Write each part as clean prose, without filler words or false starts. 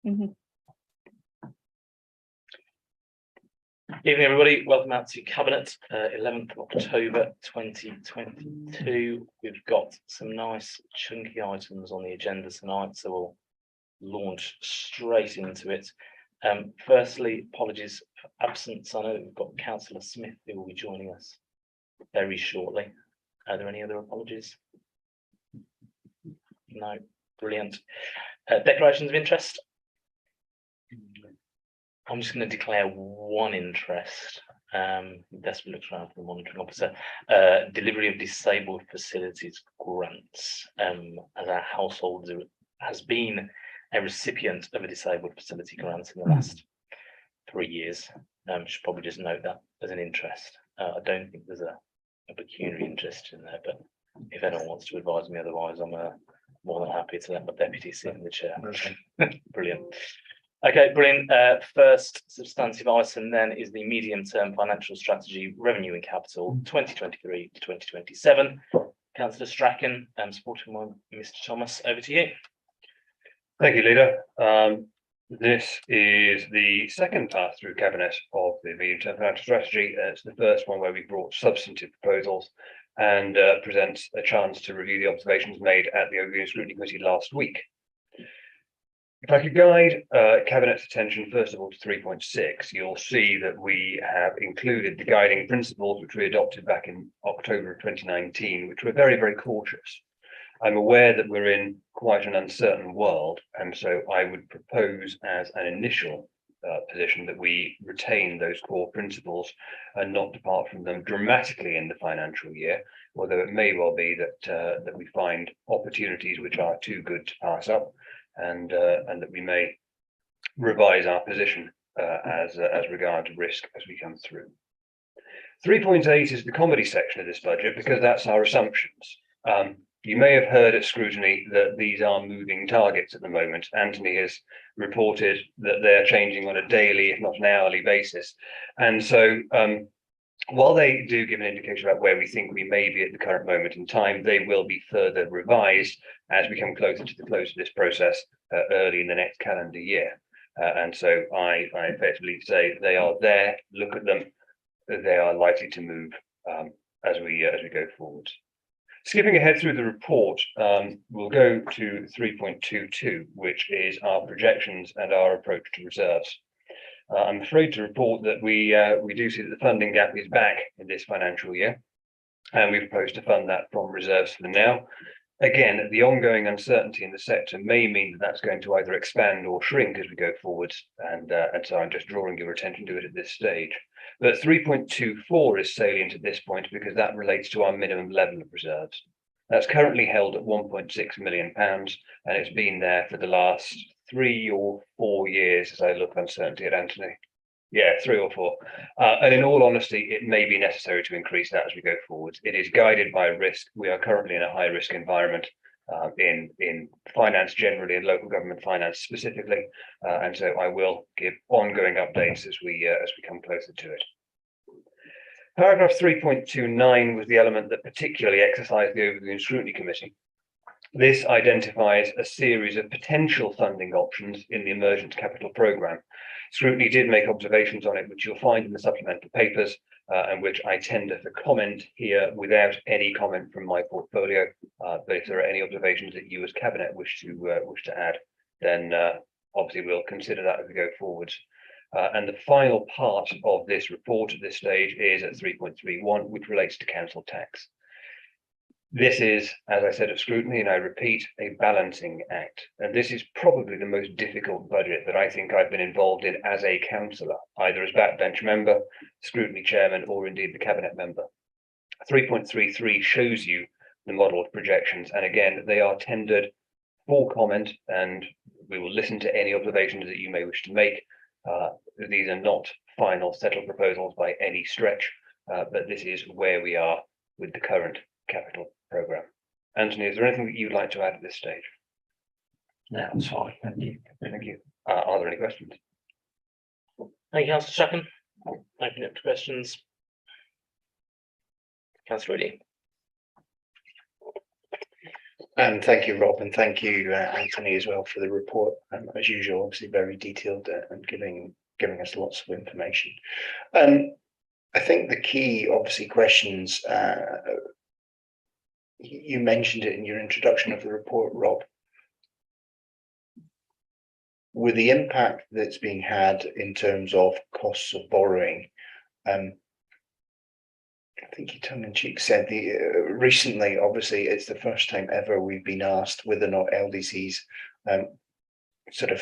Mhm. Evening, everybody. Welcome out to Cabinet, 11th of October 2022. We've got some nice chunky items on the agenda tonight, so we'll launch straight into it. Firstly, apologies for absence. I know that we've got Councillor Smith who will be joining us very shortly. Are there any other apologies? No. Brilliant. Declarations of interest. I'm just going to declare one interest. Desperate looks around for the monitoring officer. Delivery of disabled facilities grants. As our household has been a recipient of a disabled facility grant in the last 3 years. Should probably just note that as an interest. I don't think there's a pecuniary interest in there, but if anyone wants to advise me otherwise, I'm more than happy to let my deputy sit in the chair. Brilliant. Okay, brilliant. First substantive item then is the medium-term financial strategy, revenue and capital 2023 to 2027. Councillor Strachan, supported by Mr. Thomas, over to you. Thank you, Leader. This is the second pass-through Cabinet of the medium-term financial strategy. It's the first one where we brought substantive proposals and presents a chance to review the observations made at the Overview Scrutiny Committee last week. If I could guide Cabinet's attention first of all to 3.6, you'll see that we have included the guiding principles which we adopted back in October of 2019, which were very, very cautious. I'm aware that we're in quite an uncertain world, and so I would propose as an initial position that we retain those core principles and not depart from them dramatically in the financial year, although it may well be that we find opportunities which are too good to pass up, and that we may revise our position as regards risk as we come through. 3.8 is the comedy section of this budget because that's our assumptions. You may have heard at scrutiny that these are moving targets at the moment. Anthony has reported that they're changing on a daily, if not an hourly basis. And so while they do give an indication about where we think we may be at the current moment in time, they will be further revised as we come closer to the close of this process early in the next calendar year. And so I effectively say they are there, look at them, they are likely to move as we go forward. Skipping ahead through the report, we'll go to 3.22, which is our projections and our approach to reserves. I'm afraid to report that we do see that the funding gap is back in this financial year, and we propose to fund that from reserves for now. Again, the ongoing uncertainty in the sector may mean that that's going to either expand or shrink as we go forward, and so I'm just drawing your attention to it at this stage. But 3.24 is salient at this point because that relates to our minimum level of reserves. That's currently held at £1.6 million, and it's been there for the last 3 or 4 years as I look uncertainty at Anthony. Yeah, 3 or 4. And in all honesty, it may be necessary to increase that as we go forward. It is guided by risk. We are currently in a high risk environment in finance generally and local government finance specifically. And so I will give ongoing updates as we come closer to it. Paragraph 3.29 was the element that particularly exercised the Overview Scrutiny Committee. This identifies a series of potential funding options in the Emergent Capital Programme. Scrutiny did make observations on it, which you'll find in the supplemental papers, and which I tender to comment here without any comment from my portfolio. But if there are any observations that you as Cabinet wish to add, then obviously we'll consider that as we go forward. And the final part of this report at this stage is at 3.31, which relates to council tax. This is, as I said, at scrutiny, and I repeat, a balancing act. And this is probably the most difficult budget that I think I've been involved in as a councillor, either as backbench member, scrutiny chairman, or indeed the cabinet member. 3.33 shows you the modelled projections. And again, they are tendered for comment, and we will listen to any observations that you may wish to make. These are not final settled proposals by any stretch, but this is where we are with the current capital programme. Anthony, is there anything that you'd like to add at this stage? No, that's fine. Thank you. Thank you. Are there any questions? Thank you, Councillor Strachan. Open up to questions. Councillor Reilly. And thank you, Rob, and thank you, Anthony, as well for the report. As usual, obviously very detailed and giving us lots of information. I think the key, obviously, questions. You mentioned it in your introduction of the report, Rob. With the impact that's being had in terms of costs of borrowing, I think you tongue-in-cheek said recently, obviously, it's the first time ever we've been asked whether or not LDC's sort of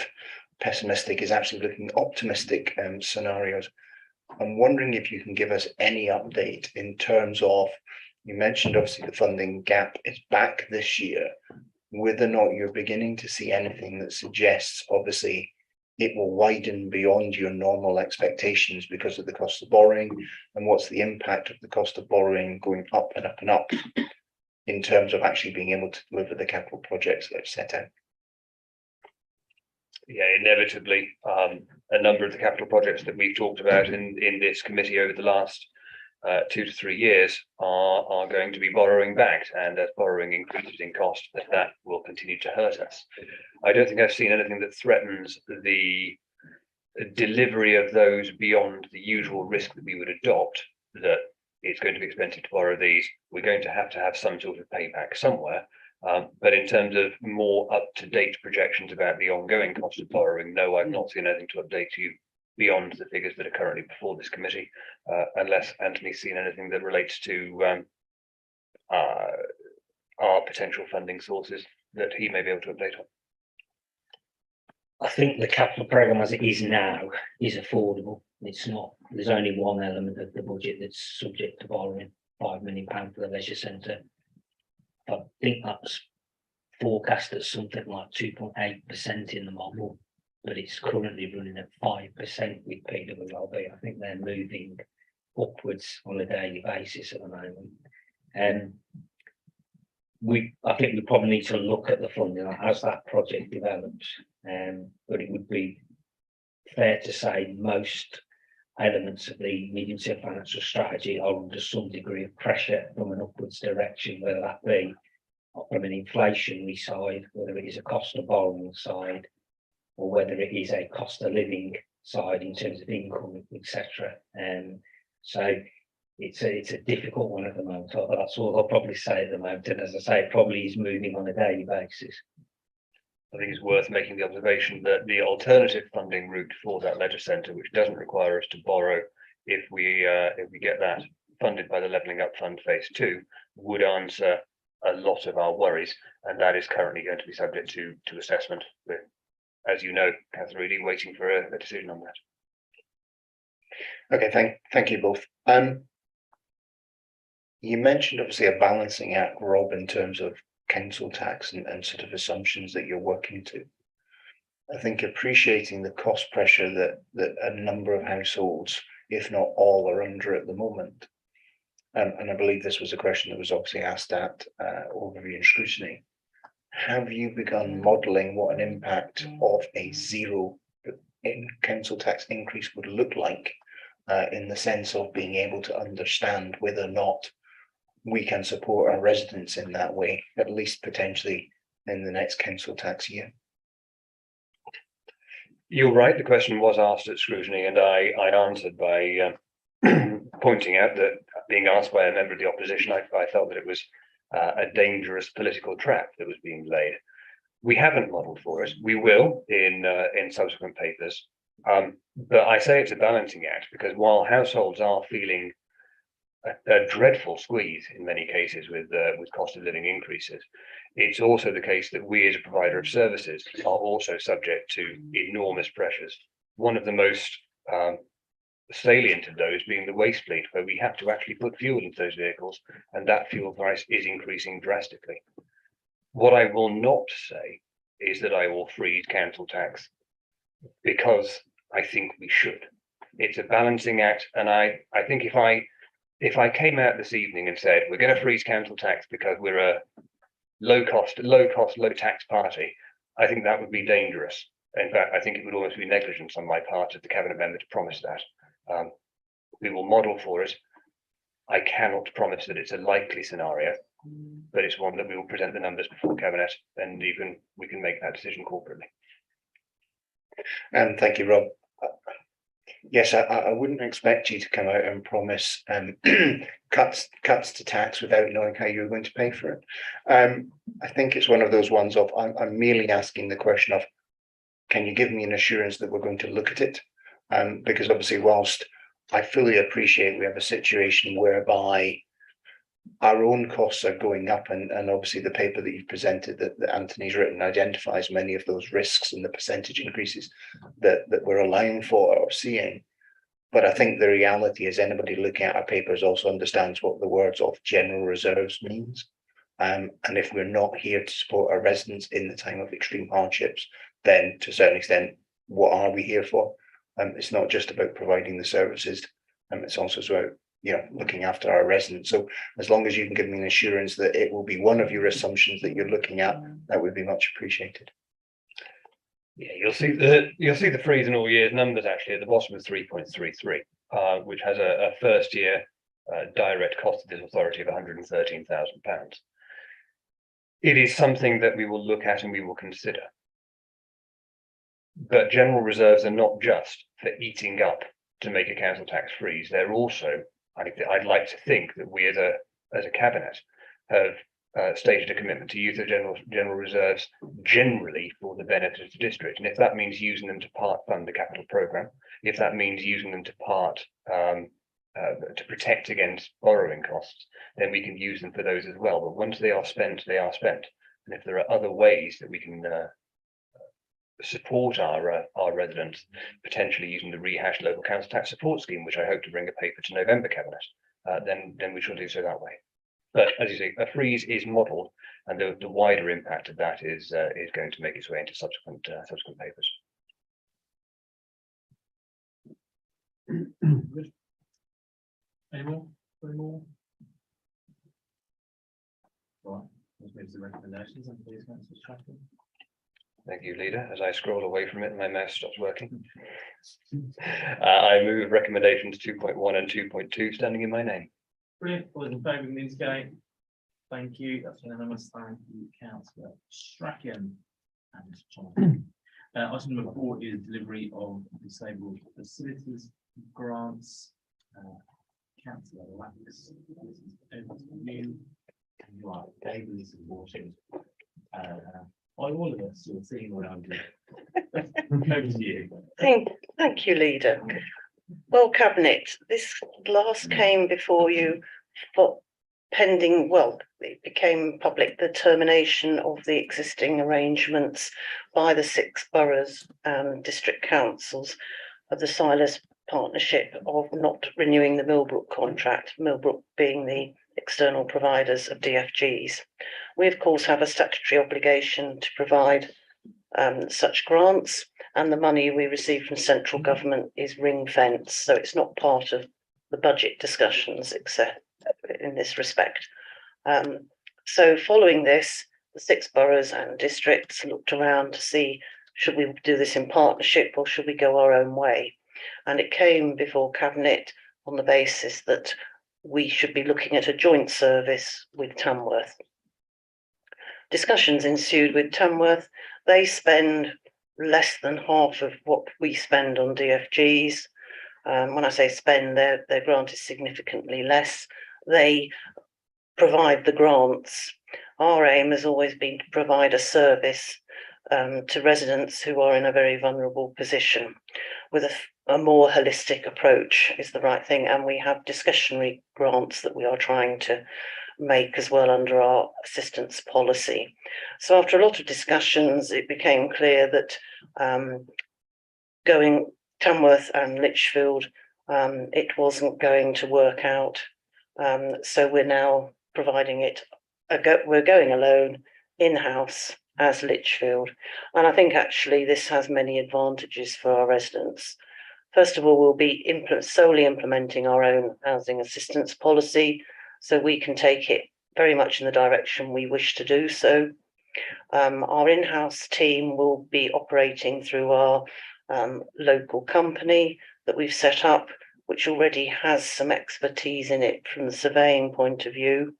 pessimistic is actually looking optimistic scenarios. I'm wondering if you can give us any update in terms of, you mentioned obviously the funding gap is back this year, whether or not you're beginning to see anything that suggests obviously it will widen beyond your normal expectations because of the cost of borrowing, and what's the impact of the cost of borrowing going up and up and up in terms of actually being able to deliver the capital projects that are set out. Yeah, inevitably, a number of the capital projects that we've talked about in this committee over the last 2 to 3 years are going to be borrowing back, and as borrowing increases in cost, that will continue to hurt us. I don't think I've seen anything that threatens the delivery of those beyond the usual risk that we would adopt, that it's going to be expensive to borrow these. We're going to have some sort of payback somewhere. But in terms of more up-to-date projections about the ongoing cost of borrowing, no, I've not seen anything to update you beyond the figures that are currently before this committee, unless Anthony's seen anything that relates to our potential funding sources that he may be able to update on. I think the capital programme as it is now is affordable. It's not, there's only one element of the budget that's subject to borrowing, £5 million for the leisure centre. I think that's forecast at something like 2.8% in the model, but it's currently running at 5% with PWLB. I think they're moving upwards on a daily basis at the moment. I think we probably need to look at the funding as that project develops. But it would be fair to say most elements of the medium-term financial strategy are under some degree of pressure from an upwards direction, whether that be from an inflationary side, whether it is a cost of borrowing side, or whether it is a cost of living side in terms of income, etc. So it's a difficult one at the moment. That's all I'll probably say at the moment. And as I say, it probably is moving on a daily basis. I think it's worth making the observation that the alternative funding route for that leisure centre, which doesn't require us to borrow, if we get that funded by the Levelling Up Fund Phase 2, would answer a lot of our worries, and that is currently going to be subject to assessment. With, as you know, Catherine, waiting for a decision on that. Okay, thank you both. You mentioned obviously a balancing act, Rob, in terms of council tax and sort of assumptions that you're working to. I think appreciating the cost pressure that a number of households, if not all, are under at the moment. And I believe this was a question that was obviously asked at overview and scrutiny. Have you begun modelling what an impact of a zero in council tax increase would look like, in the sense of being able to understand whether or not we can support our residents in that way, at least potentially in the next council tax year? You're right, the question was asked at scrutiny, and I answered by pointing out that, being asked by a member of the opposition, I felt that it was a dangerous political trap that was being laid. We haven't modelled for it. We will in subsequent papers. But I say it's a balancing act because while households are feeling a dreadful squeeze in many cases with cost of living increases, it's also the case that we as a provider of services are also subject to enormous pressures. One of the most salient of those being the waste fleet, where we have to actually put fuel into those vehicles, and that fuel price is increasing drastically. What I will not say is that I will freeze council tax, because I think we should. It's a balancing act, and I think if I came out this evening and said we're going to freeze council tax because we're a low cost, low tax party, I think that would be dangerous. In fact, I think it would almost be negligence on my part of the cabinet member to promise that. We will model for it. I cannot promise that it's a likely scenario, but it's one that we will present the numbers before cabinet, and we can make that decision corporately. Thank you, Rob. Yes, I wouldn't expect you to come out and promise cuts to tax without knowing how you're going to pay for it. I think it's one of those ones of I'm merely asking the question of, can you give me an assurance that we're going to look at it? Because obviously, whilst I fully appreciate we have a situation whereby our own costs are going up, and obviously the paper that you've presented that Anthony's written identifies many of those risks and the percentage increases that we're allowing for or seeing. But I think the reality is anybody looking at our papers also understands what the words of general reserves means. And if we're not here to support our residents in the time of extreme hardships, then to a certain extent, what are we here for? It's not just about providing the services, it's also about looking after our residents. So as long as you can give me an assurance that it will be one of your assumptions that you're looking at, that would be much appreciated. Yeah, you'll see the freeze in all years numbers actually at the bottom of 3.33, which has a first year direct cost to this authority of £113,000. It is something that we will look at and we will consider. But general reserves are not just for eating up to make a council tax freeze. They're also, I'd like to think that we as a cabinet have stated a commitment to use the general reserves generally for the benefit of the district. And if that means using them to part fund the capital programme, if that means using them to part to protect against borrowing costs, then we can use them for those as well. But once they are spent, they are spent. And if there are other ways that we can support our residents, potentially using the rehashed local council tax support scheme, which I hope to bring a paper to November cabinet, then we shall do so that way. But as you say, a freeze is modelled, and the wider impact of that is going to make its way into subsequent papers. Good. Any more? Right, let's move to the recommendations and please, Councillor Stratton. Thank you, Leader. As I scroll away from it, my mouse stops working. I move recommendations 2.1 and 2.2 standing in my name. Brilliant. All those in favour of instigate? Thank you. That's unanimous. Thank you, Councillor Strachan and John. Item number 4 is delivery of disabled facilities grants. Councillor Lax, this is over to you. You are ably supported by all of us who are sitting around you. Over to you. Thank you, Leader. Well, Cabinet, this last came before you for pending, well, it became public, the termination of the existing arrangements by the 6 boroughs and district councils of the Silas partnership of not renewing the Millbrook contract, Millbrook being the external providers of DFGs. We, of course, have a statutory obligation to provide such grants, and the money we receive from central government is ring-fenced, so it's not part of the budget discussions except in this respect. So following this, the 6 boroughs and districts looked around to see, should we do this in partnership or should we go our own way? And it came before Cabinet on the basis that we should be looking at a joint service with Tamworth. Discussions ensued with Tamworth. They spend less than half of what we spend on DFGs. When I say spend, their grant is significantly less. They provide the grants. Our aim has always been to provide a service to residents who are in a very vulnerable position with a more holistic approach is the right thing. And we have discretionary grants that we are trying to make as well under our assistance policy. So after a lot of discussions, it became clear that going Tamworth and Lichfield, it wasn't going to work out. So we're now providing it, we're going alone in-house as Lichfield. And I think actually this has many advantages for our residents. First of all, we'll be solely implementing our own housing assistance policy, so we can take it very much in the direction we wish to do so. Our in-house team will be operating through our local company that we've set up, which already has some expertise in it from the surveying point of view.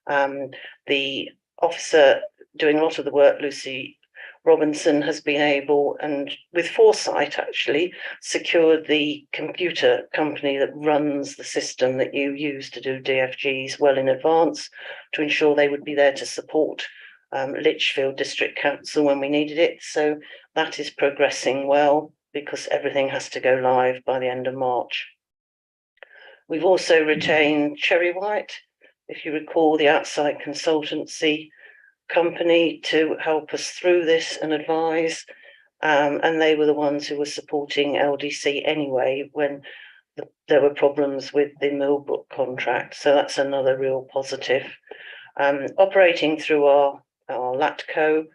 The officer doing a lot of the work, Lucy Robinson, has been able, and with foresight actually, secured the computer company that runs the system that you use to do DFGs well in advance, to ensure they would be there to support Lichfield District Council when we needed it. So that is progressing well, because everything has to go live by the end of March. We've also retained Cherry White, if you recall, the outside consultancy company, to help us through this and advise. And they were the ones who were supporting LDC anyway when there were problems with the Millbrook contract. So that's another real positive. Operating through our LATCO,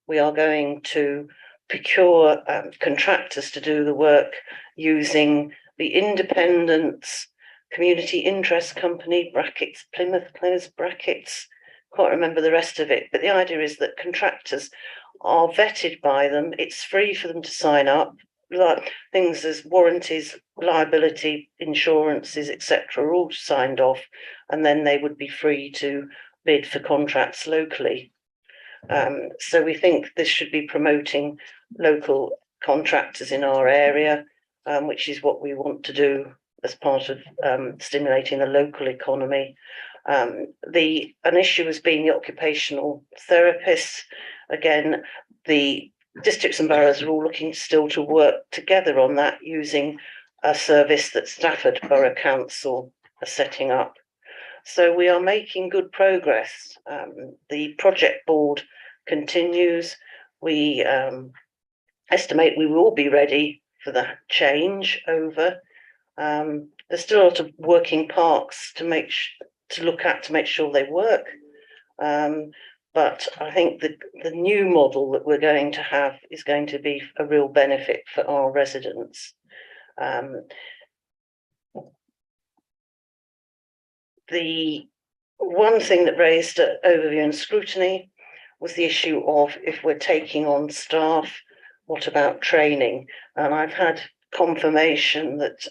we are going to procure contractors to do the work using the Independence Community Interest Company, brackets, Plymouth, close brackets. Can't remember the rest of it, but the idea is that contractors are vetted by them. It's free for them to sign up. Like things as warranties, liability, insurances, etc., are all signed off, and then they would be free to bid for contracts locally. So we think this should be promoting local contractors in our area, which is what we want to do as part of stimulating the local economy. An issue has been the occupational therapists. Again, the districts and boroughs are all looking still to work together on that, using a service that Stafford Borough Council are setting up. So we are making good progress. The project board continues. We estimate we will be ready for the change over. There's still a lot of working parts to look at to make sure they work. But I think the new model that we're going to have is going to be a real benefit for our residents. The one thing that raised overview and scrutiny was the issue of, if we're taking on staff, what about training? And I've had confirmation that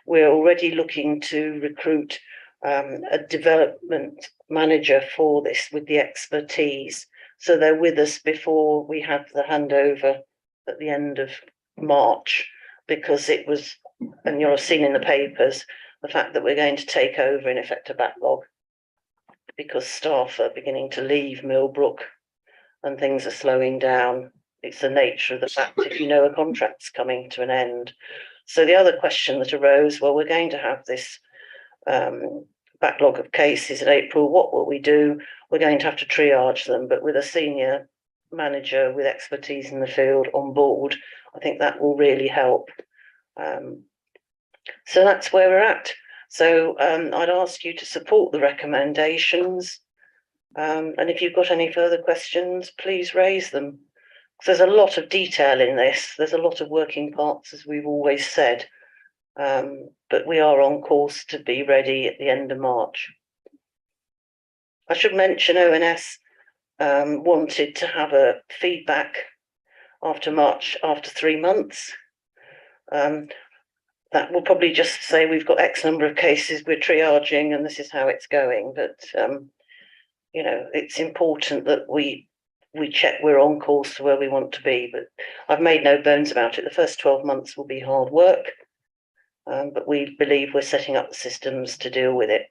we're already looking to recruit a development manager for this with the expertise. So they're with us before we have the handover at the end of March, because it was, and you'll have seen in the papers, the fact that we're going to take over in effect a backlog, because staff are beginning to leave Millbrook and things are slowing down. It's the nature of the fact if you know a contract's coming to an end. So the other question that arose, well, we're going to have this backlog of cases in April. What will we do? We're going to have to triage them, but with a senior manager with expertise in the field on board, I think that will really help. So that's where we're at. So I'd ask you to support the recommendations. And if you've got any further questions, please raise them. There's a lot of detail in this. There's a lot of working parts, as we've always said. But we are on course to be ready at the end of March. I should mention ONS wanted to have a feedback after March, after 3 months. That will probably just say we've got X number of cases we're triaging and this is how it's going. But, you know, it's important that we check we're on course to where we want to be. But I've made no bones about it. The first 12 months will be hard work, but we believe we're setting up the systems to deal with it.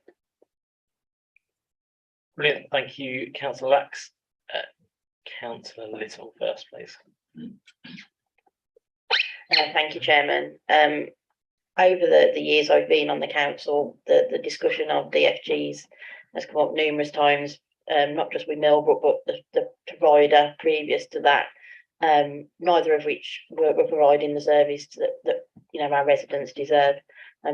Brilliant. Thank you, Councillor Lax. Councillor Little first, please. Thank you, Chairman. Over the years I've been on the council, the discussion of DFGs has come up numerous times, not just with Millbrook, but the provider previous to that, neither of which were providing the service that you know our residents deserve.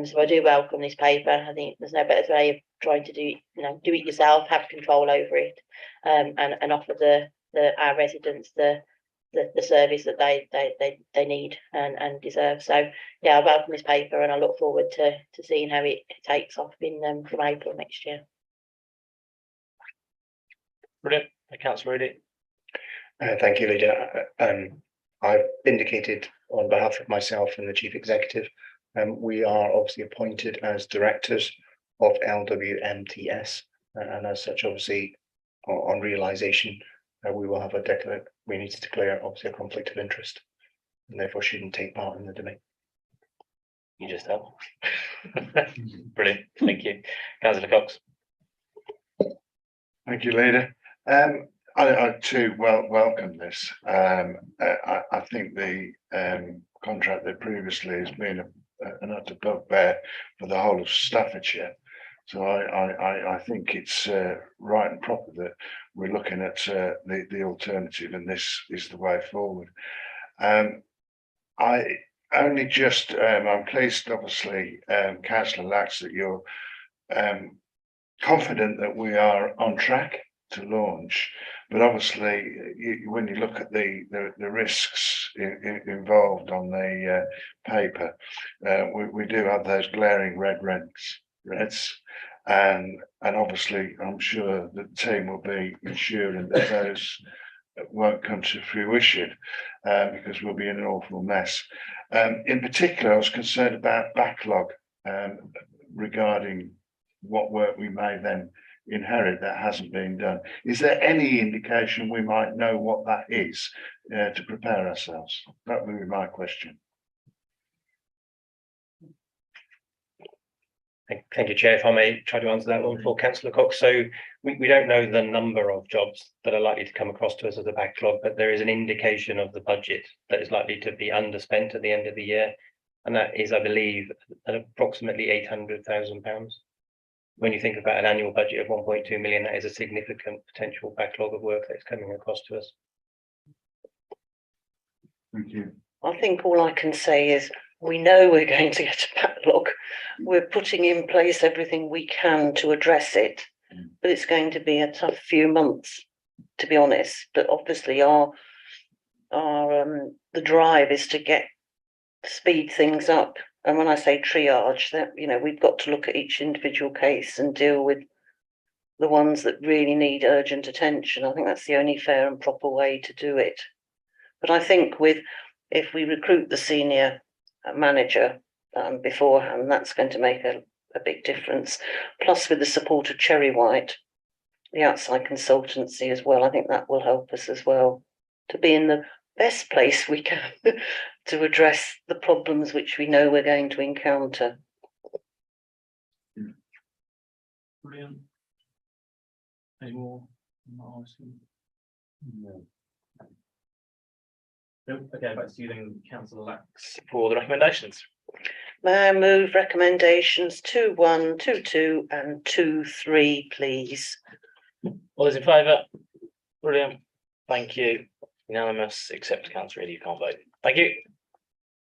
So I do welcome this paper. I think there's no better way of trying to do it yourself, have control over it, and offer our residents the service that they need and deserve. So yeah, I welcome this paper and I look forward to seeing how it takes off from April next year. Brilliant. Councillor Reedy. Thank you, Leader. I've indicated on behalf of myself and the Chief Executive, we are obviously appointed as directors of LWMTS. And as such, obviously, on realisation, we will have we need to declare obviously a conflict of interest, and therefore shouldn't take part in the debate. You just have. Brilliant, thank you. Councillor Cox. Thank you, Leader. I too welcome this. I think the contract that previously has been an utter bugbear for the whole of Staffordshire. So I think it's right and proper that we're looking at the alternative, and this is the way forward. I only just I'm pleased, obviously, Councillor Lax, that you're confident that we are on track to launch, but obviously when you look at the risks involved on the paper, we do have those glaring reds, and obviously I'm sure the team will be ensuring that those won't come to fruition, because we'll be in an awful mess. In particular, I was concerned about backlog regarding what work we may then inherit that hasn't been done. Is there any indication we might know what that is to prepare ourselves? That would be my question. Thank you, Chair. If I may try to answer that one for Councillor Cox. So we don't know the number of jobs that are likely to come across to us as a backlog, but there is an indication of the budget that is likely to be underspent at the end of the year. And that is, I believe, at approximately £800,000. When you think about an annual budget of 1.2 million, that is a significant potential backlog of work that's coming across to us. Thank you. I think all I can say is we know we're going to get a backlog. We're putting in place everything we can to address it, but it's going to be a tough few months, to be honest. But obviously the drive is to speed things up. And when I say triage, that, you know, we've got to look at each individual case and deal with the ones that really need urgent attention. I think that's the only fair and proper way to do it. But I think if we recruit the senior manager beforehand, that's going to make a big difference. Plus, with the support of Cherry White, the outside consultancy as well, I think that will help us as well to be in the best place we can to address the problems which we know we're going to encounter. Brilliant. Any more? No. Nope. Okay, back to you then, Councillor Lax. For the recommendations. May I move recommendations 2, 1, 2, 2 and 2, 3, please? All those in favour? Brilliant. Thank you. Unanimous, except Councillor Reedy, you can't vote. Thank you.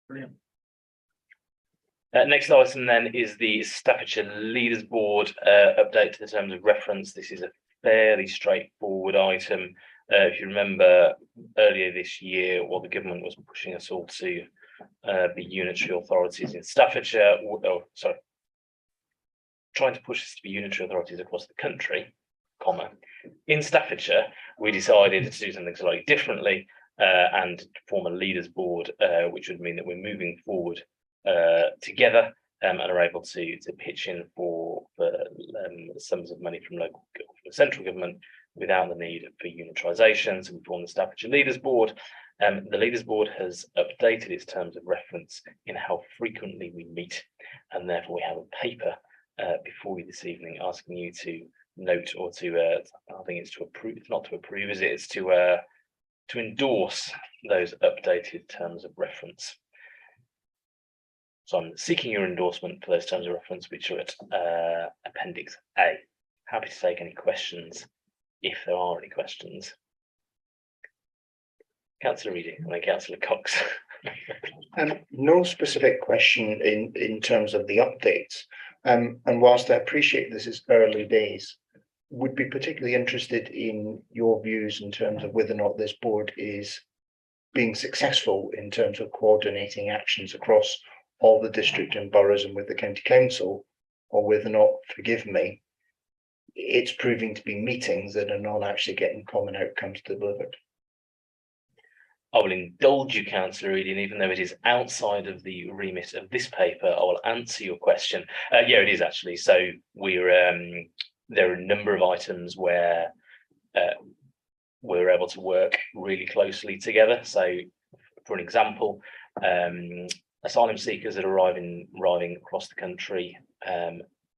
Brilliant. Next item then is the Staffordshire Leaders Board update to the terms of reference. This is a fairly straightforward item. If you remember earlier this year, the government was pushing us all to be unitary authorities in Staffordshire, trying to push us to be unitary authorities across the country, in Staffordshire, we decided to do something slightly differently and to form a leaders board, which would mean that we're moving forward together and are able to pitch in for sums of money from local from central government without the need for unitarisation. So we formed the Staffordshire Leaders Board. The Leaders Board has updated its terms of reference in how frequently we meet, and therefore we have a paper before you this evening asking you to note or to I think it's to approve, it's not to approve, is it? It's to endorse those updated terms of reference. So I'm seeking your endorsement for those terms of reference, which are at Appendix A. Happy to take any questions if there are any questions. Councillor Reedy and then Councillor Cox. No specific question in terms of the updates. And whilst I appreciate this is early days, would be particularly interested in your views in terms of whether or not this board is being successful in terms of coordinating actions across all the district and boroughs and with the county council, or whether or not, forgive me, it's proving to be meetings that are not actually getting common outcomes delivered. I will indulge you, Councillor Reedy, and even though it is outside of the remit of this paper, I will answer your question. Yeah, it is actually. So we're there are a number of items where we're able to work really closely together. So, for an example, asylum seekers that are arriving across the country,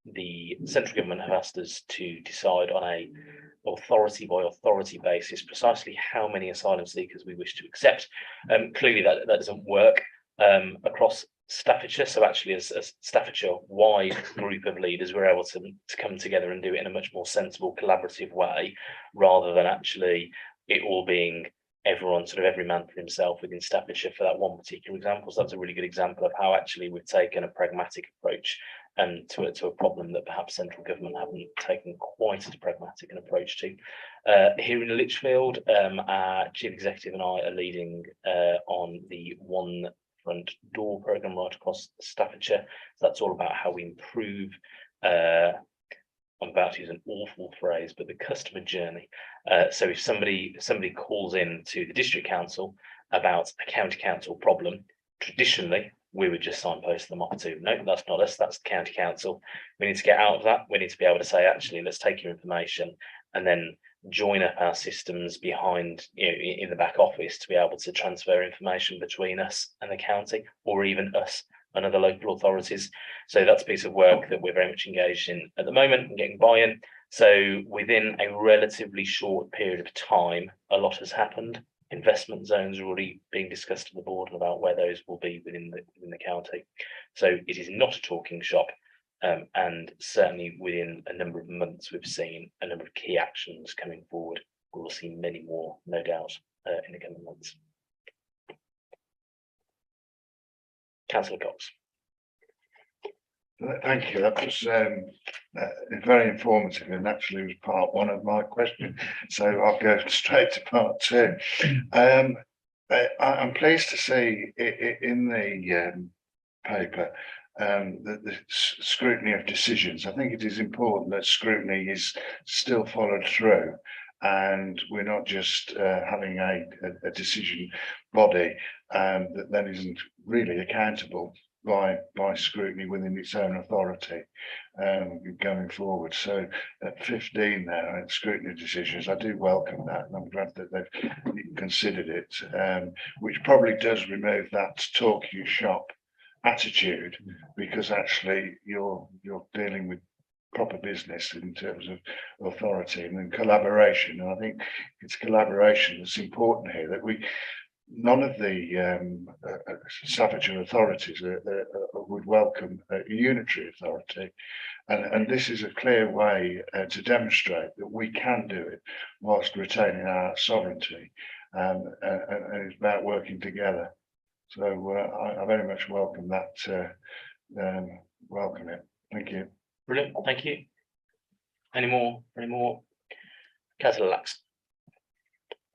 the central government have asked us to decide on a authority by authority basis precisely how many asylum seekers we wish to accept. Clearly that doesn't work across Staffordshire. So actually, as a Staffordshire wide group of leaders, we're able to come together and do it in a much more sensible, collaborative way, rather than actually it all being everyone, sort of every man for himself within Staffordshire for that one particular example. So that's a really good example of how actually we've taken a pragmatic approach to a problem that perhaps central government haven't taken quite as pragmatic an approach to. Here in Lichfield, our chief executive and I are leading on the One Front Door programme right across Staffordshire. So that's all about how we improve, I'm about to use an awful phrase, but the customer journey. So if somebody calls in to the district council about a county council problem, traditionally we would just signpost them off to, no, that's not us, that's the county council. We need to get out of that. We need to be able to say, actually, let's take your information and then join up our systems behind, in the back office to be able to transfer information between us and the county, or even us and other local authorities. So that's a piece of work that we're very much engaged in at the moment and getting buy-in. So within a relatively short period of time, a lot has happened. Investment zones are already being discussed at the board about where those will be within the county. So it is not a talking shop. And certainly within a number of months, we've seen a number of key actions coming forward. We will see many more, no doubt, in the coming months. Councillor Cox. Thank you. That was very informative, and actually was part one of my question. So I'll go straight to part two. I'm pleased to see in the paper the scrutiny of decisions. I think it is important that scrutiny is still followed through, and we're not just having a decision body that then isn't really accountable by scrutiny within its own authority going forward. So at 15 now, and scrutiny decisions, I do welcome that, and I'm glad that they've considered it, which probably does remove that talk you shop attitude, because actually you're dealing with proper business in terms of authority and then collaboration. And I think it's collaboration that's important here, that none of the Staffordshire authorities would welcome a unitary authority, and this is a clear way to demonstrate that we can do it whilst retaining our sovereignty, and it's about working together. So I very much welcome that. Welcome it. Thank you. Brilliant. Thank you. Any more? Councillor Lax.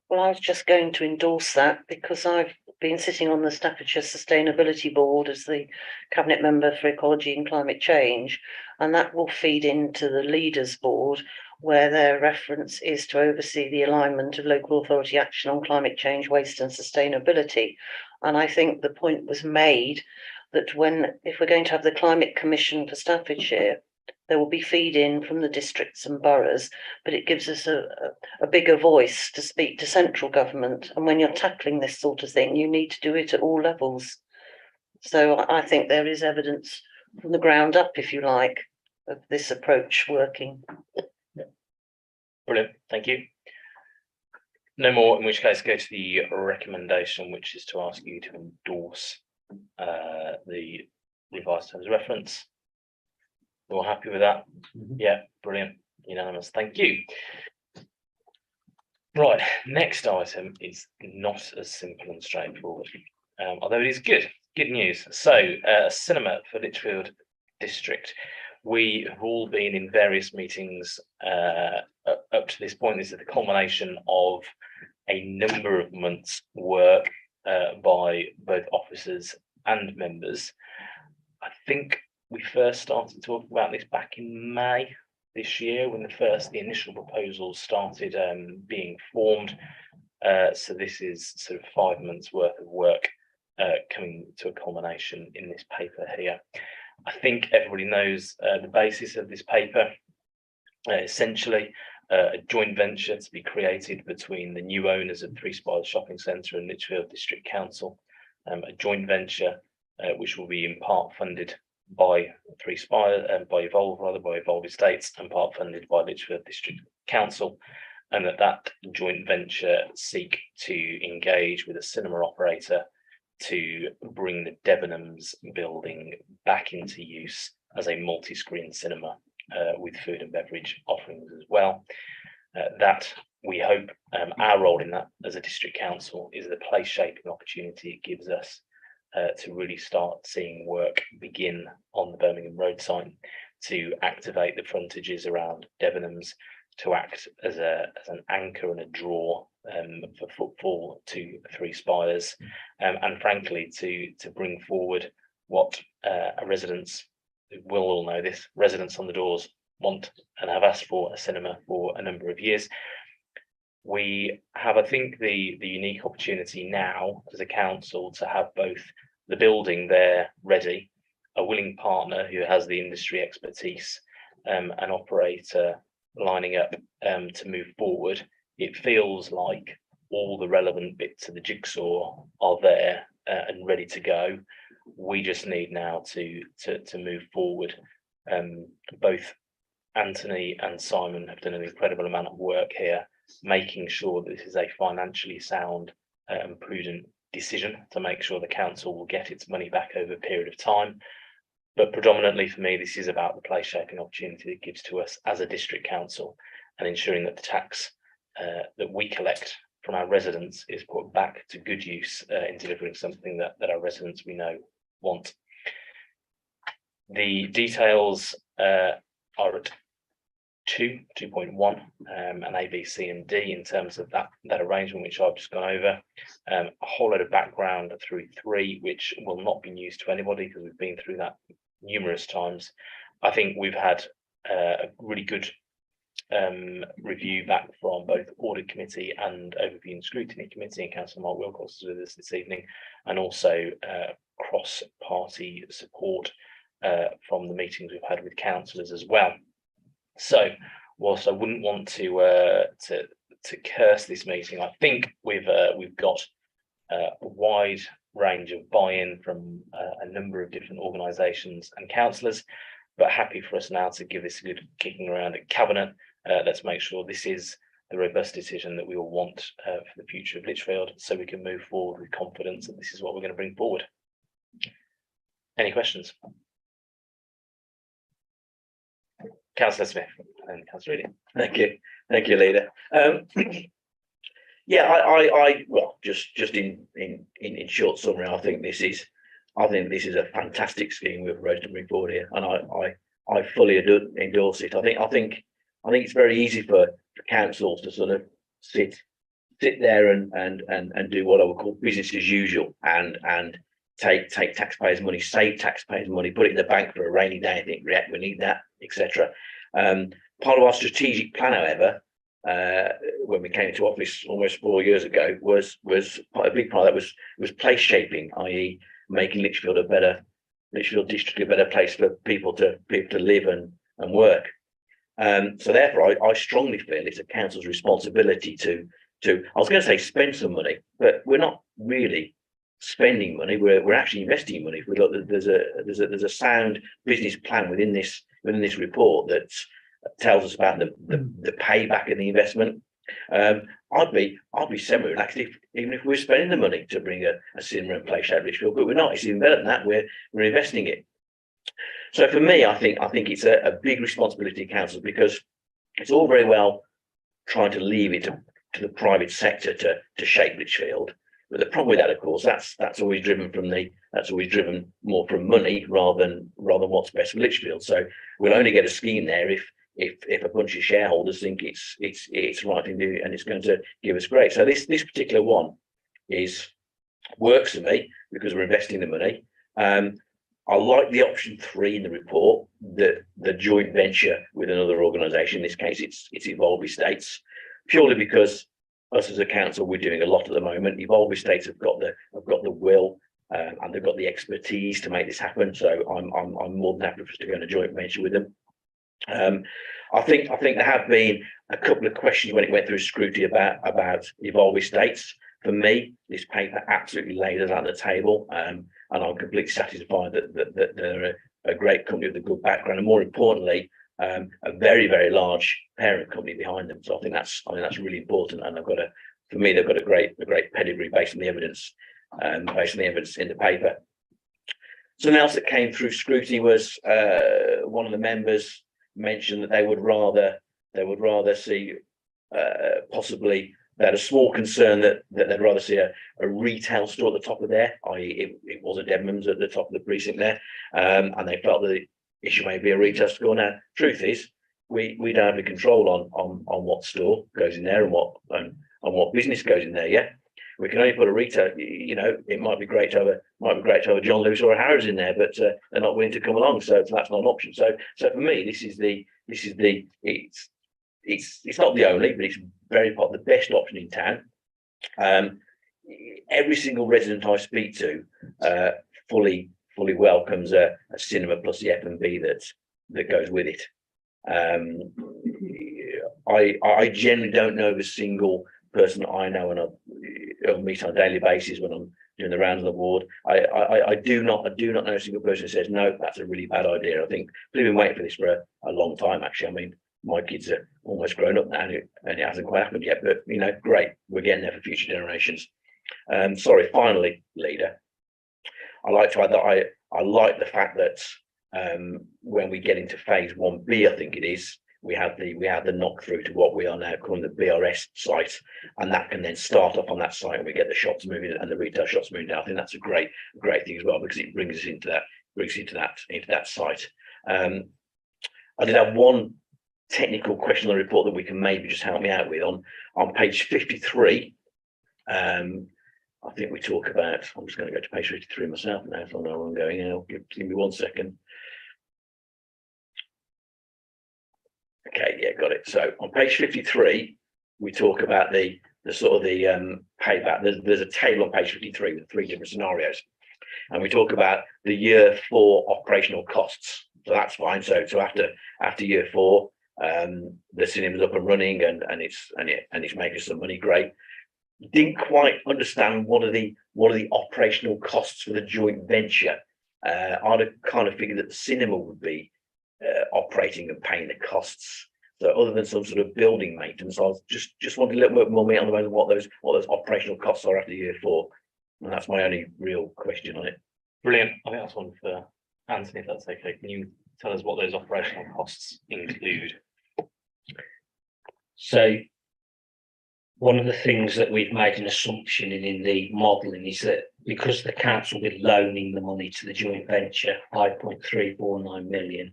Well, I was just going to endorse that, because I've been sitting on the Staffordshire Sustainability Board as the Cabinet Member for Ecology and Climate Change, and that will feed into the Leaders Board, where their reference is to oversee the alignment of local authority action on climate change, waste and sustainability. And I think the point was made that if we're going to have the Climate Commission for Staffordshire, there will be feed-in from the districts and boroughs, but it gives us a bigger voice to speak to central government. And when you're tackling this sort of thing, you need to do it at all levels. So I think there is evidence from the ground up, if you like, of this approach working. Brilliant. Thank you. No more, in which case go to the recommendation, which is to ask you to endorse the revised terms of reference. You're all happy with that? Yeah, brilliant. Unanimous. Thank you. Right, next item is not as simple and straightforward, although it is good news. So, cinema for Lichfield District. We have all been in various meetings up to this point. This is the culmination of a number of months' work by both officers and members. I think we first started talking about this back in May this year, when the initial proposals started being formed. So this is sort of 5 months worth of work coming to a culmination in this paper here. I think everybody knows the basis of this paper. Essentially, a joint venture to be created between the new owners of Three Spires Shopping Centre and Lichfield District Council. A joint venture which will be in part funded by Three Spires, by Evolve Estates, and part funded by Lichfield District Council, and that joint venture seek to engage with a cinema operator to bring the Debenhams building back into use as a multi-screen cinema with food and beverage offerings as well. That we hope our role in that as a district council is the place shaping opportunity it gives us to really start seeing work begin on the Birmingham Road site, to activate the frontages around Debenhams, to act as an anchor and a draw for footfall to Three Spires, and frankly to bring forward what residents will all know this, residents on the doors want and have asked for, a cinema for a number of years. We have, I think, the unique opportunity now as a council to have both the building there ready, a willing partner who has the industry expertise, an operator lining up to move forward. It feels like all the relevant bits of the jigsaw are there and ready to go. We just need now to move forward. Both Anthony and Simon have done an incredible amount of work here, making sure that this is a financially sound and prudent decision to make sure the council will get its money back over a period of time. But predominantly for me, this is about the place shaping opportunity it gives to us as a district council, and ensuring that the tax that we collect from our residents is put back to good use in delivering something that our residents we know want. The details are at 2.1 and A, B, C and D in terms of that arrangement which I've just gone over. A whole lot of background through 3 which will not be news to anybody because we've been through that numerous times. I think we've had a really good review back from both audit committee and overview and scrutiny committee, and Councillor Mark Wilcox is with us this evening, and also cross-party support from the meetings we've had with councillors as well. So whilst I wouldn't want to curse this meeting, I think we've got a wide range of buy-in from a number of different organisations and councillors, but happy for us now to give this a good kicking around at cabinet. Let's make sure this is the robust decision that we all want for the future of Lichfield, so we can move forward with confidence that this is what we're going to bring forward. Any questions? Councillor Smith and Councillor Reading. Thank you, Leader. Yeah, I well, just in short summary, I think this is a fantastic scheme we've proposed to bring forward here, and I fully endorse it. I think it's very easy for councils to sort of sit there and do what I would call business as usual, and take taxpayers' money, save taxpayers' money, put it in the bank for a rainy day, and think, yeah, we need that, etc. Part of our strategic plan, however, when we came into office almost 4 years ago, was a big part of that was place shaping, i.e., making Lichfield district a better place for people to live and work. So therefore, I strongly feel it's a council's responsibility to I was going to say spend some money, but we're not really spending money. We're actually investing money. We got there's a sound business plan within this report that tells us about the payback of the investment. I'd be semi-relaxed even if we're spending the money to bring a cinema and place out of Lichfield, but we're not. It's even better than that. We're investing it. So for me, I think it's a big responsibility of council, because it's all very well trying to leave it to the private sector to shape Lichfield. But the problem with that, of course, that's always driven more from money rather than what's best for Lichfield. So we'll only get a scheme there if a bunch of shareholders think it's right to do and it's going to give us great. So this particular one works for me because we're investing the money. I like the option 3 in the report, the joint venture with another organisation. In this case, it's Evolve Estates, purely because us as a council, we're doing a lot at the moment. Evolve Estates have got the will and they've got the expertise to make this happen. So I'm more than happy for us to go on a joint venture with them. I think there have been a couple of questions when it went through scrutiny about Evolve Estates. For me, this paper absolutely laid us at the table, and I'm completely satisfied that they're a great company with a good background, and more importantly, a very large parent company behind them. So I think that's really important, and for me they've got a great pedigree based on the evidence, in the paper. Something else that came through scrutiny was one of the members mentioned that they would rather see possibly. They had a small concern that they'd rather see a retail store at the top of there, i.e. it was a Debenhams at the top of the precinct there, and they felt that the issue may be a retail store. Now, truth is, we don't have the control on what store goes in there and what business goes in there. Yeah, we can only put a retail. You know, it might be great to have a John Lewis or a Harrods in there, but they're not willing to come along, so that's not an option. So for me, it's not the only, but it's very part the best option in town. Every single resident I speak to fully welcomes a cinema plus the F&B that goes with it. I generally don't know of a single person that I know and I meet on a daily basis when I'm doing the rounds of the ward. I do not know a single person who says no, that's a really bad idea. I think we've been waiting for this for a long time, actually. I mean, my kids are almost grown up now and it hasn't quite happened yet, but you know, great, we're getting there for future generations. Sorry, finally, leader, I like to add that I like the fact that when we get into phase 1B, I think it is, we have the knock through to what we are now calling the BRS site, and that can then start off on that site and we get the shops moving and the retail shops moving down. I think that's a great thing as well, because it brings us into that site. I did have one technical question on the report that we can maybe just help me out with on page 53. I think we talk about, I'm just going to go to page 53 myself now, so I know where I'm going. Give me 1 second. Okay, yeah, got it. So on page 53, we talk about the sort of the payback. There's a table on page 53 with 3 different scenarios, and we talk about the year 4 operational costs. So that's fine. So after year 4, the cinema's up and running and it's making some money. Great. Didn't quite understand what are the operational costs for the joint venture. I'd have kind of figured that the cinema would be operating and paying the costs. So other than some sort of building maintenance, I was just wanted a little bit more meat on the bone what those operational costs are after year 4. And that's my only real question on it. Brilliant. I think that's one for Anthony, if that's okay. Can you tell us what those operational costs include? So one of the things that we've made an assumption in the modelling is that because the council will be loaning the money to the joint venture, 5.349 million,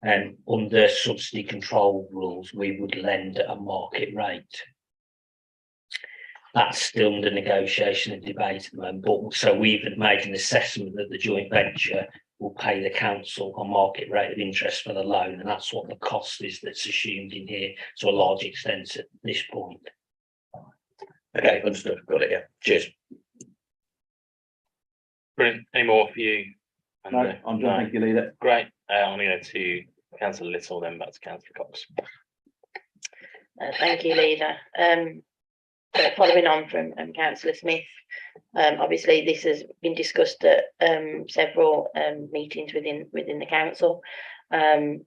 and under subsidy control rules, we would lend at a market rate. That's still under negotiation and debate at the moment, but so we've made an assessment that the joint venture will pay the council a market rate of interest for the loan, and that's what the cost is that's assumed in here to a large extent at this point. Okay, understood. Got it. Yeah. Cheers. Brilliant. Any more for you? No, I'm done. Thank you, leader. Great. I'm going to go to Councillor Little, then back to Councillor Cox. Thank you, leader. Following on from Councillor Smith, obviously this has been discussed at several meetings within the council, and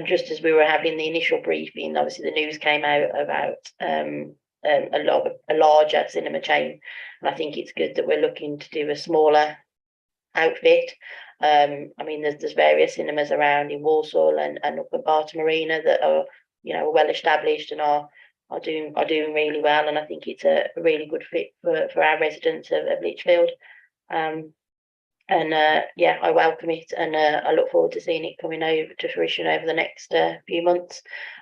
just as we were having the initial briefing, obviously the news came out about a larger cinema chain, and I think it's good that we're looking to do a smaller outfit. I mean, there's various cinemas around in Walsall and up at Barton Marina that are, you know, well established and are doing really well, and I think it's a really good fit for our residents of Lichfield. Yeah, I welcome it, and I look forward to seeing it coming over to fruition over the next few months.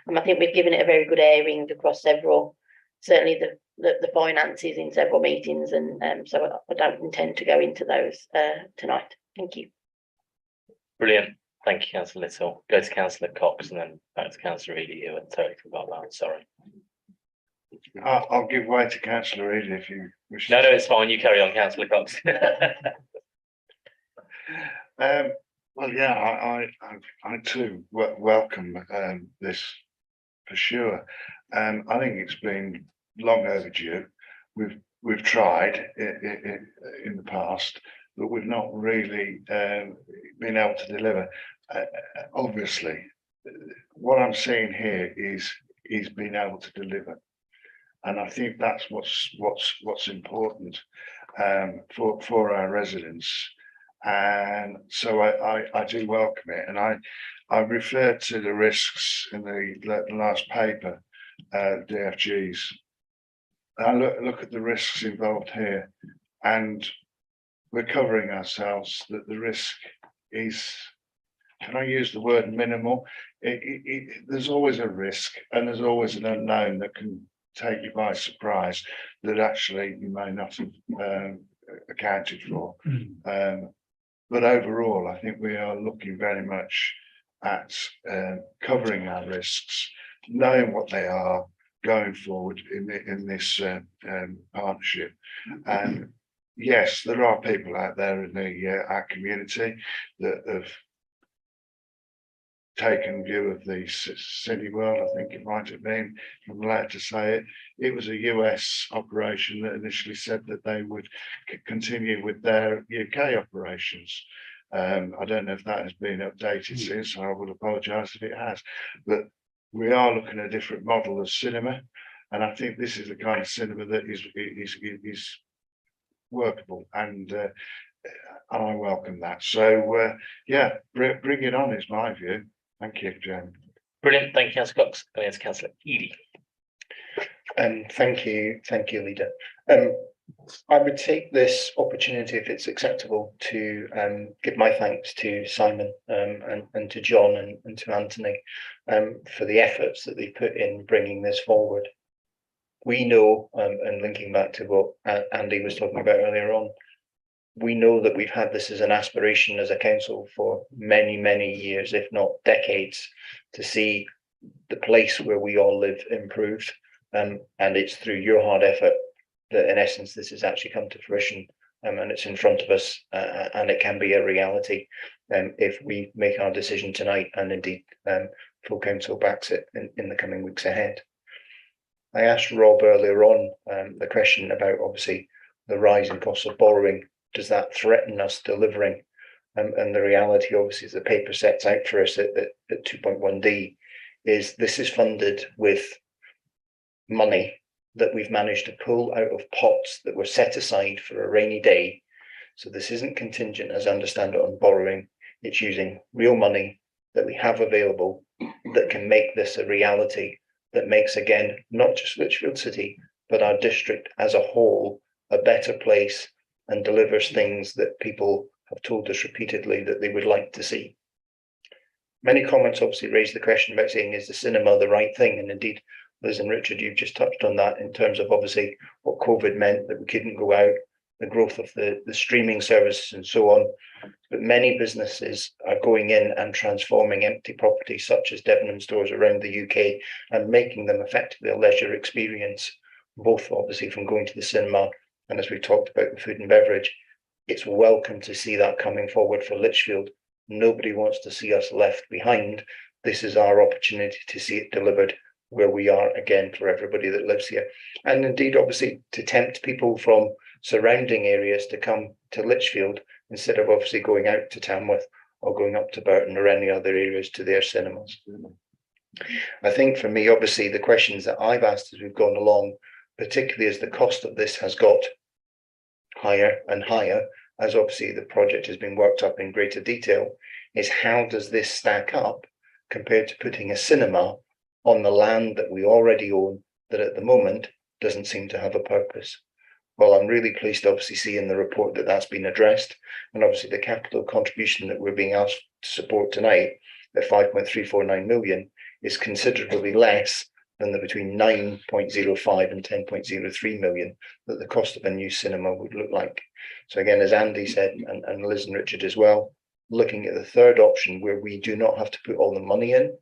I think we've given it a very good airing across certainly the finances in several meetings, and so I don't intend to go into those tonight. Thank you. Brilliant. Thank you, Councillor Little. Go to Councillor Cox and then back to Councillor Eady, who I totally forgot about. Sorry. I'll give way to Councillor Eady if you wish. No, it's fine. You carry on, Councillor Cox. Well, yeah, I too welcome this for sure. I think it's been long overdue. We've tried in the past, but we've not really been able to deliver. Obviously, what I'm seeing here is he's been able to deliver, and I think that's what's important for our residents. And so I do welcome it, and I referred to the risks in the last paper, DFGs. I look at the risks involved here, and we're covering ourselves that the risk is, can I use the word minimal? There's always a risk, and there's always an unknown that can take you by surprise that actually you may not have accounted for. But overall, I think we are looking very much at covering our risks, knowing what they are going forward in this partnership. And yes, there are people out there in our community that have taken view of the city world. I think it might have been, if I'm allowed to say it. It was a US operation that initially said that they would continue with their UK operations. I don't know if that has been updated since, so I will apologise if it has. But we are looking at a different model of cinema, and I think this is the kind of cinema that is workable, and I welcome that. So yeah, bring it on is my view. Thank you, Jen. Brilliant. Thank you, Councillor Cox. Going on to Councillor Eady. Thank you, leader. I would take this opportunity, if it's acceptable, to give my thanks to Simon and to John and to Anthony for the efforts that they put in bringing this forward. We know, and linking back to what Andy was talking about earlier on, we know that we've had this as an aspiration as a council for many, many years, if not decades, to see the place where we all live improved. And it's through your hard effort that, in essence, this has actually come to fruition, and it's in front of us, and it can be a reality if we make our decision tonight, and indeed full council backs it in the coming weeks ahead. I asked Rob earlier on the question about, obviously, the rise in costs of borrowing. Does that threaten us delivering? And the reality, obviously, as the paper sets out for us at 2.1D, is this is funded with money that we've managed to pull out of pots that were set aside for a rainy day. So this isn't contingent, as I understand it, on borrowing. It's using real money that we have available that can make this a reality, that makes, again, not just Lichfield City, but our district as a whole, a better place, and delivers things that people have told us repeatedly that they would like to see. Many comments obviously raised the question about saying, is the cinema the right thing? And indeed, Liz and Richard, you've just touched on that in terms of obviously what COVID meant, that we couldn't go out, the growth of the streaming services and so on. But many businesses are going in and transforming empty properties such as Debenham stores around the UK and making them effectively a leisure experience, both obviously from going to the cinema and, as we talked about, the food and beverage. It's welcome to see that coming forward for Lichfield. Nobody wants to see us left behind. This is our opportunity to see it delivered where we are, again, for everybody that lives here. And indeed, obviously, to tempt people from surrounding areas to come to Lichfield instead of obviously going out to Tamworth or going up to Burton or any other areas to their cinemas. I think for me, obviously, the questions that I've asked as we've gone along, particularly as the cost of this has got higher and higher, as obviously the project has been worked up in greater detail, is how does this stack up compared to putting a cinema on the land that we already own, that at the moment doesn't seem to have a purpose? Well, I'm really pleased to obviously see in the report that that's been addressed, and obviously the capital contribution that we're being asked to support tonight at 5.349 million is considerably less than the between 9.05 and 10.03 million that the cost of a new cinema would look like. So again, as Andy said, and Liz and Richard as well, looking at the third option where we do not have to put all the money in,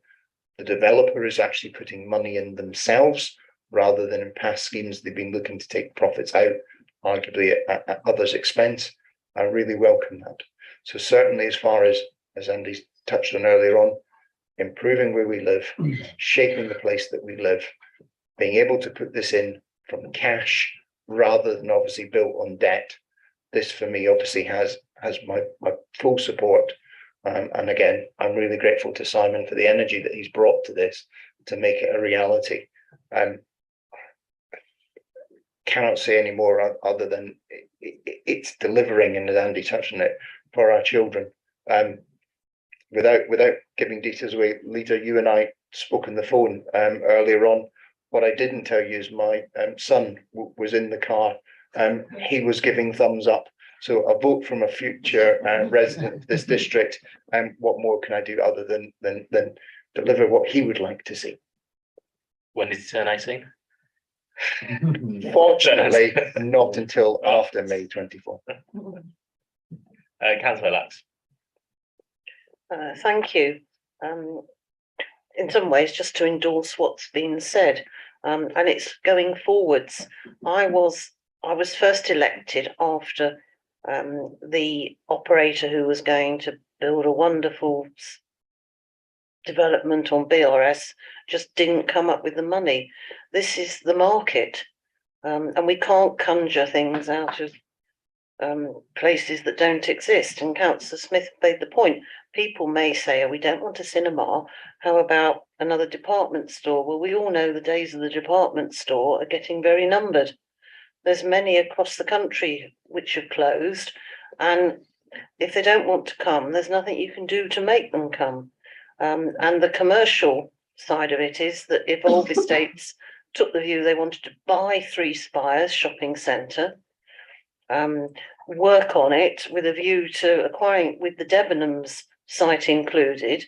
the developer is actually putting money in themselves rather than in past schemes they've been looking to take profits out, arguably at others' expense. I really welcome that. So certainly as far as as Andy's touched on earlier on, improving where we live, shaping the place that we live, being able to put this in from cash rather than obviously built on debt. This for me obviously has my full support. And again, I'm really grateful to Simon for the energy that he's brought to this to make it a reality. Cannot say any more other than it's delivering, and as Andy touched on it, for our children. Without giving details away, Lita, you and I spoke on the phone earlier on. What I didn't tell you is my son was in the car. He was giving thumbs up. So a vote from a future resident of this district. What more can I do other than deliver what he would like to see? When did he turn 18? Fortunately, not until after May 24. Councillor Lax. Thank you. In some ways, just to endorse what's been said, and it's going forwards. I was first elected after the operator who was going to build a wonderful development on BRS just didn't come up with the money. This is the market, and we can't conjure things out of places that don't exist. And Councillor Smith made the point. People may say, oh, we don't want a cinema. How about another department store? Well, we all know the days of the department store are getting very numbered. There's many across the country which have closed, and if they don't want to come, there's nothing you can do to make them come. And the commercial side of it is that Evolve Estates took the view they wanted to buy 3 Spires shopping centre, work on it with a view to acquiring, with the Debenhams site included,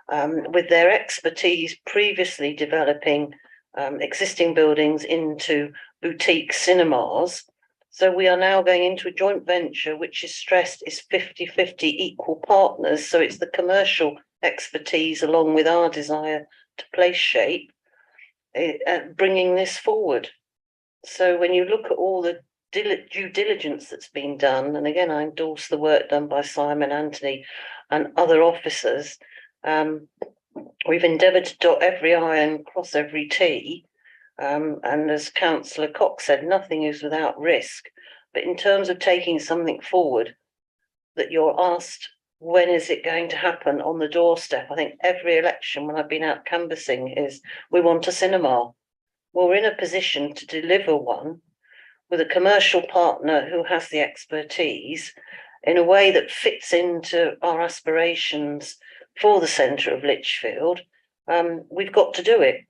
with their expertise previously developing existing buildings into boutique cinemas. So we are now going into a joint venture which is stressed is 50-50 equal partners. So it's the commercial expertise along with our desire to place shape, bringing this forward. So when you look at all the due diligence that's been done, and again I endorse the work done by Simon, Anthony and other officers, we've endeavoured to dot every I and cross every T, and as Councillor Cox said, nothing is without risk. But in terms of taking something forward that you're asked, when is it going to happen on the doorstep? I think every election when I've been out canvassing is, we want a cinema. Well, we're in a position to deliver one with a commercial partner who has the expertise in a way that fits into our aspirations for the centre of Lichfield. We've got to do it.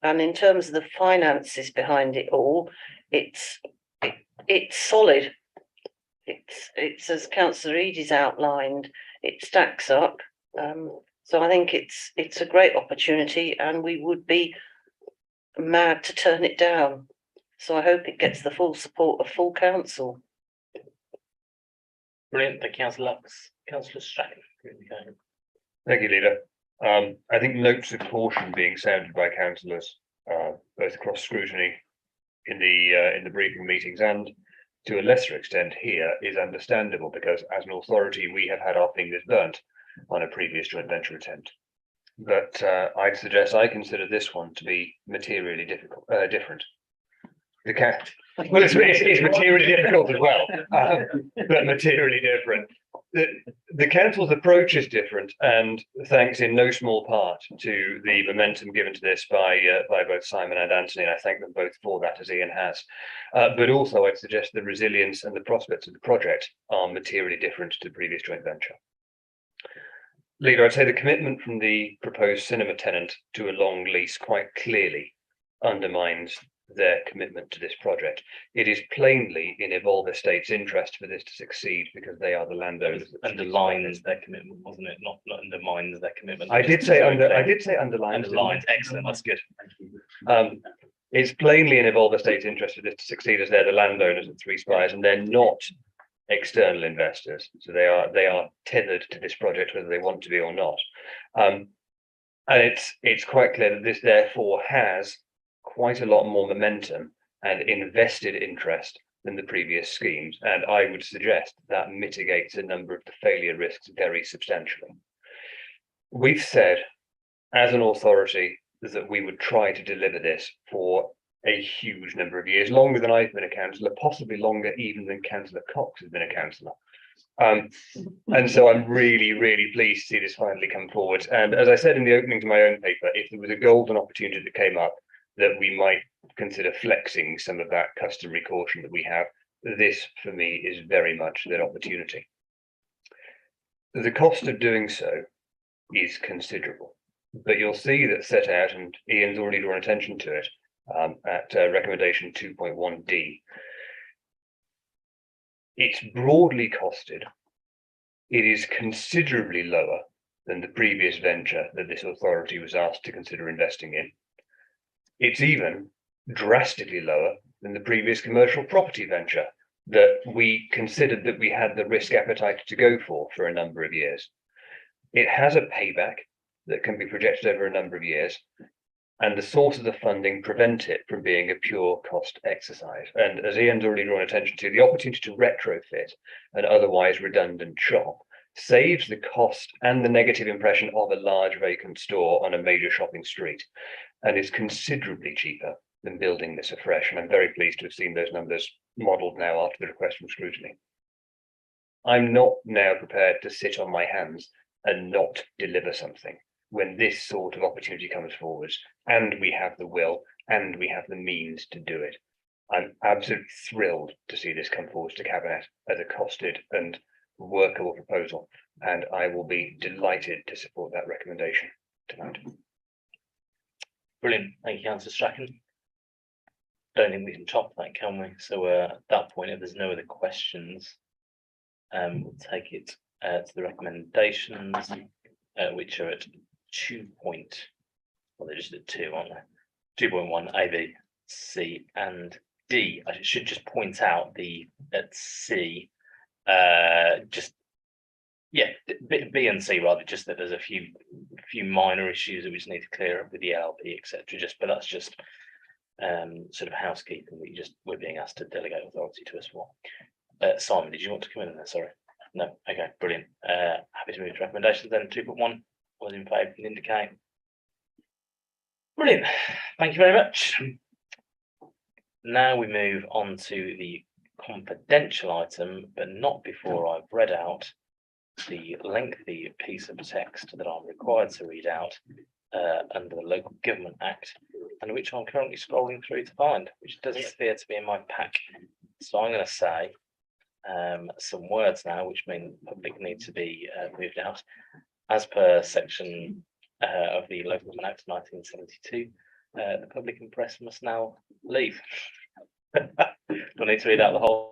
And in terms of the finances behind it all, it's solid. It's as Councillor Eady's outlined, it stacks up. So I think it's a great opportunity, and we would be mad to turn it down. So I hope it gets the full support of full council. Brilliant. Thank you, Councillor Lux. Councillor Strachan. Thank you, Leader. I think notes of caution being sounded by councillors, both across scrutiny in the briefing meetings and to a lesser extent here, is understandable, because as an authority we have had our fingers burnt on a previous joint venture attempt. But I'd suggest I consider this one to be materially different. Well, it's materially difficult as well, but materially different. The council's approach is different, and thanks in no small part to the momentum given to this by both Simon and Anthony, and I thank them both for that, as Ian has. But also I'd suggest the resilience and the prospects of the project are materially different to the previous joint venture. Leader, I'd say the commitment from the proposed cinema tenant to a long lease quite clearly undermines their commitment to this project. It is plainly in Evolve Estates' interest for this to succeed, because they are the landowners. Underlines their commitment, wasn't it? Not undermines their commitment. I did say underlines. Underlines. Excellent. That's good. It's plainly in Evolve Estates' interest for this to succeed, as they're the landowners of 3 Spires, and they're not external investors. So they are tethered to this project, whether they want to be or not. And it's quite clear that this therefore has quite a lot more momentum and invested interest than the previous schemes, and I would suggest that mitigates a number of the failure risks very substantially. We've said, as an authority, that we would try to deliver this for a huge number of years, longer than I've been a councillor, possibly longer even than Councillor Cox has been a councillor. And so I'm really, really pleased to see this finally come forward. And as I said in the opening to my own paper, if there was a golden opportunity that came up that we might consider flexing some of that customary caution that we have, this for me is very much that opportunity. The cost of doing so is considerable, but you'll see that set out, and Ian's already drawn attention to it, at recommendation 2.1D. It's broadly costed. It is considerably lower than the previous venture that this authority was asked to consider investing in. It's even drastically lower than the previous commercial property venture that we considered that we had the risk appetite to go for a number of years. It has a payback that can be projected over a number of years, and the sources of funding prevent it from being a pure cost exercise. And as Ian's already drawn attention to, the opportunity to retrofit an otherwise redundant shop saves the cost and the negative impression of a large vacant store on a major shopping street, and is considerably cheaper than building this afresh. And I'm very pleased to have seen those numbers modelled now after the request from scrutiny. I'm not now prepared to sit on my hands and not deliver something when this sort of opportunity comes forward, and we have the will and we have the means to do it. I'm absolutely thrilled to see this come forward to Cabinet as a costed and workable proposal, and I will be delighted to support that recommendation tonight. Brilliant, thank you, Councillor Strachan. Don't think we can top that, can we? So at that point, if there's no other questions, we'll take it to the recommendations, which are at 2 point, well, they're just at 2, aren't they? 2.1, A, B, C, and D. I should just point out the at C, just yeah, B and C rather, just that there's a few minor issues that we just need to clear up with the LP, etc. Just, but that's just sort of housekeeping that we're being asked to delegate authority to us for. Simon, did you want to come in there? Sorry. No. Okay, brilliant. Happy to move to recommendations then. 2.1. All in favour can indicate. Brilliant. Thank you very much. Now we move on to the confidential item, but not before I've read out the lengthy piece of text that I'm required to read out under the Local Government Act, and which I'm currently scrolling through to find, which doesn't appear to be in my pack. So I'm going to say some words now, which mean the public need to be moved out. As per section of the Local Government Act 1972, the public and press must now leave. Do I need to read out the whole